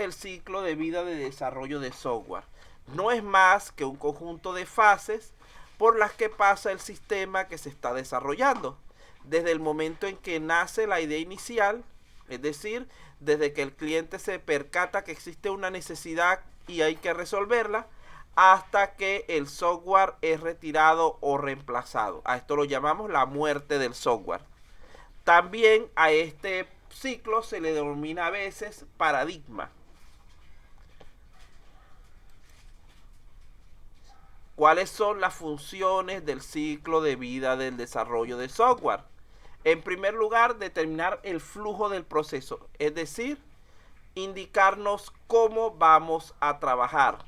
el ciclo de vida de desarrollo de software? No es más que un conjunto de fases por las que pasa el sistema que se está desarrollando. Desde el momento en que nace la idea inicial, es decir, desde que el cliente se percata que existe una necesidad y hay que resolverla, hasta que el software es retirado o reemplazado. A esto lo llamamos la muerte del software. También a este ciclo se le denomina a veces paradigma. ¿Cuáles son las funciones del ciclo de vida del desarrollo de software? En primer lugar, determinar el flujo del proceso, es decir, indicarnos cómo vamos a trabajar.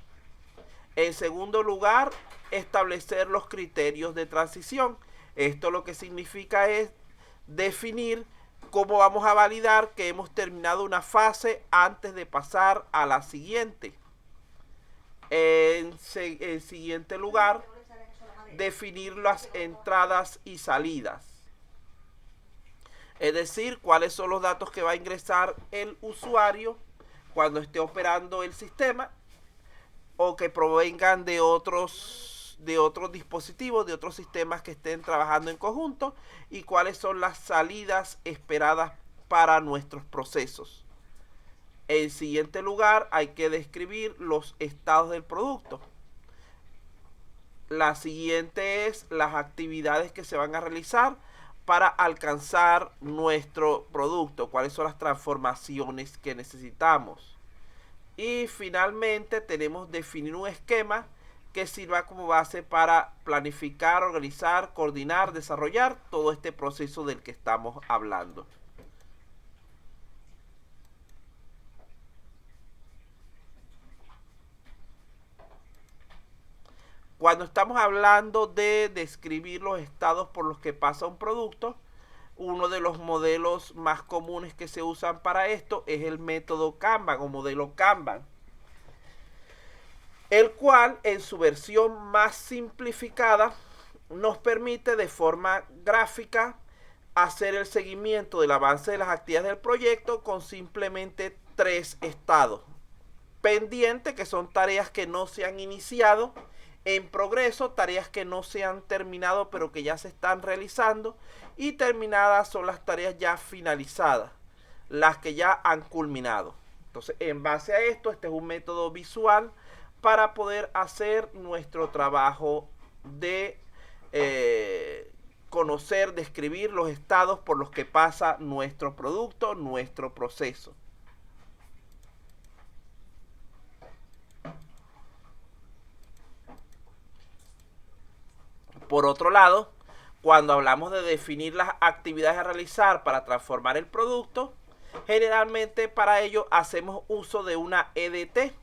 En segundo lugar, establecer los criterios de transición. Esto lo que significa es definir cómo vamos a validar que hemos terminado una fase antes de pasar a la siguiente. En siguiente lugar, definir las entradas y salidas. Es decir, cuáles son los datos que va a ingresar el usuario cuando esté operando el sistema o que provengan de otros dispositivos, de otros sistemas que estén trabajando en conjunto, y cuáles son las salidas esperadas para nuestros procesos. En siguiente lugar, hay que describir los estados del producto. La siguiente es las actividades que se van a realizar para alcanzar nuestro producto, cuáles son las transformaciones que necesitamos. Y finalmente tenemos definir un esquema que sirva como base para planificar, organizar, coordinar, desarrollar todo este proceso del que estamos hablando. Cuando estamos hablando de describir los estados por los que pasa un producto, uno de los modelos más comunes que se usan para esto es el método Kanban o modelo Kanban, el cual en su versión más simplificada nos permite de forma gráfica hacer el seguimiento del avance de las actividades del proyecto con simplemente 3 estados: pendiente, que son tareas que no se han iniciado; en progreso, tareas que no se han terminado pero que ya se están realizando; y terminadas son las tareas ya finalizadas, las que ya han culminado. Entonces, en base a esto, este es un método visual para poder hacer nuestro trabajo de conocer, describir los estados por los que pasa nuestro producto, nuestro proceso. Por otro lado, cuando hablamos de definir las actividades a realizar para transformar el producto, generalmente para ello hacemos uso de una EDT,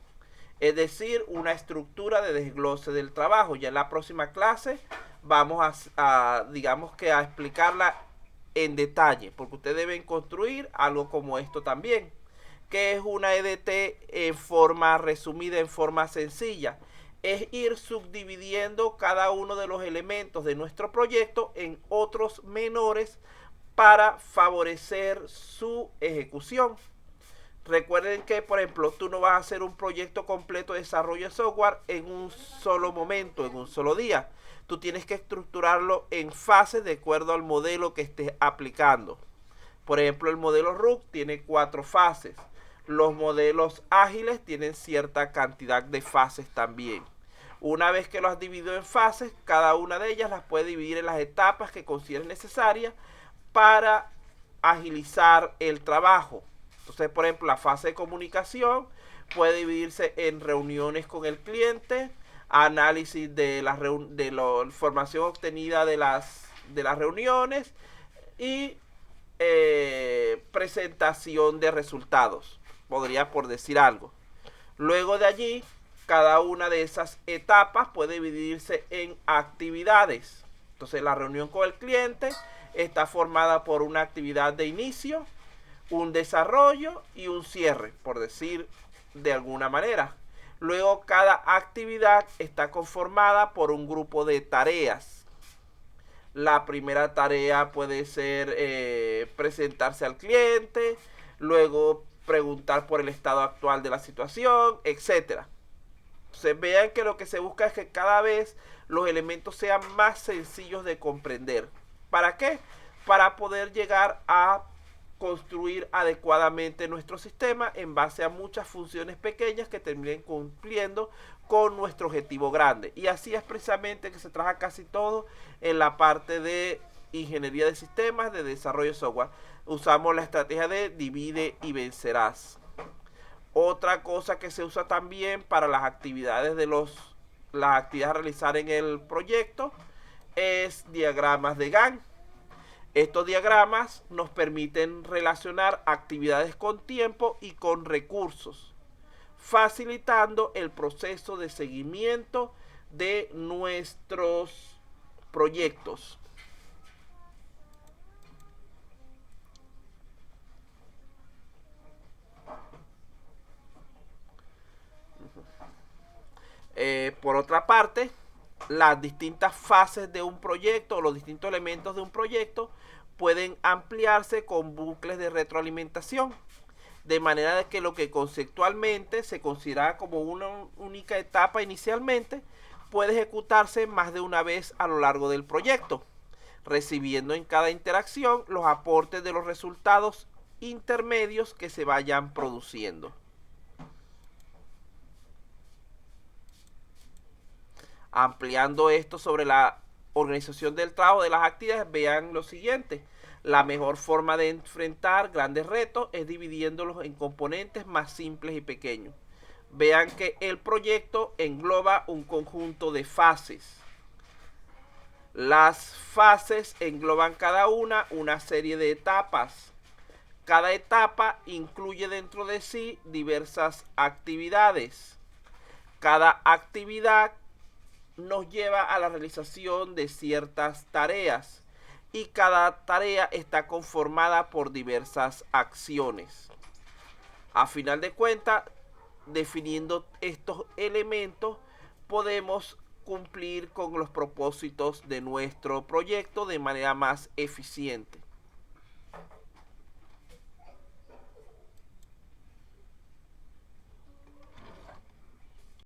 es decir, una estructura de desglose del trabajo. Ya en la próxima clase vamos digamos que a explicarla en detalle, porque ustedes deben construir algo como esto también. ¿Qué es una EDT en forma resumida, en forma sencilla? Es ir subdividiendo cada uno de los elementos de nuestro proyecto en otros menores para favorecer su ejecución. Recuerden que, por ejemplo, tú no vas a hacer un proyecto completo de desarrollo de software en un solo momento, en un solo día. Tú tienes que estructurarlo en fases de acuerdo al modelo que estés aplicando. Por ejemplo, el modelo RUC tiene 4 fases. Los modelos ágiles tienen cierta cantidad de fases también. Una vez que lo has dividido en fases, cada una de ellas las puedes dividir en las etapas que consideres necesarias para agilizar el trabajo. Entonces, por ejemplo, la fase de comunicación puede dividirse en reuniones con el cliente, análisis de la información obtenida de las reuniones y presentación de resultados, podría por decir algo. Luego de allí, cada una de esas etapas puede dividirse en actividades. Entonces, la reunión con el cliente está formada por una actividad de inicio, un desarrollo y un cierre, por decir de alguna manera. Luego, cada actividad está conformada por un grupo de tareas. La primera tarea puede ser presentarse al cliente, luego preguntar por el estado actual de la situación, etcétera. Se vean que lo que se busca es que cada vez los elementos sean más sencillos de comprender. ¿Para qué? Para poder llegar a construir adecuadamente nuestro sistema en base a muchas funciones pequeñas que terminen cumpliendo con nuestro objetivo grande. Y así es precisamente que se trabaja casi todo en la parte de ingeniería de sistemas, de desarrollo de software. Usamos la estrategia de divide y vencerás. Otra cosa que se usa también para las actividades las actividades a realizar en el proyecto es diagramas de Gantt. Estos diagramas nos permiten relacionar actividades con tiempo y con recursos, facilitando el proceso de seguimiento de nuestros proyectos. Por otra parte, las distintas fases de un proyecto o los distintos elementos de un proyecto pueden ampliarse con bucles de retroalimentación, de manera de que lo que conceptualmente se considera como una única etapa inicialmente puede ejecutarse más de una vez a lo largo del proyecto, recibiendo en cada interacción los aportes de los resultados intermedios que se vayan produciendo. Ampliando esto sobre la organización del trabajo de las actividades, vean lo siguiente. La mejor forma de enfrentar grandes retos es dividiéndolos en componentes más simples y pequeños. Vean que el proyecto engloba un conjunto de fases. Las fases engloban cada una serie de etapas. Cada etapa incluye dentro de sí diversas actividades. Cada actividad nos lleva a la realización de ciertas tareas y cada tarea está conformada por diversas acciones. A final de cuentas, definiendo estos elementos, podemos cumplir con los propósitos de nuestro proyecto de manera más eficiente.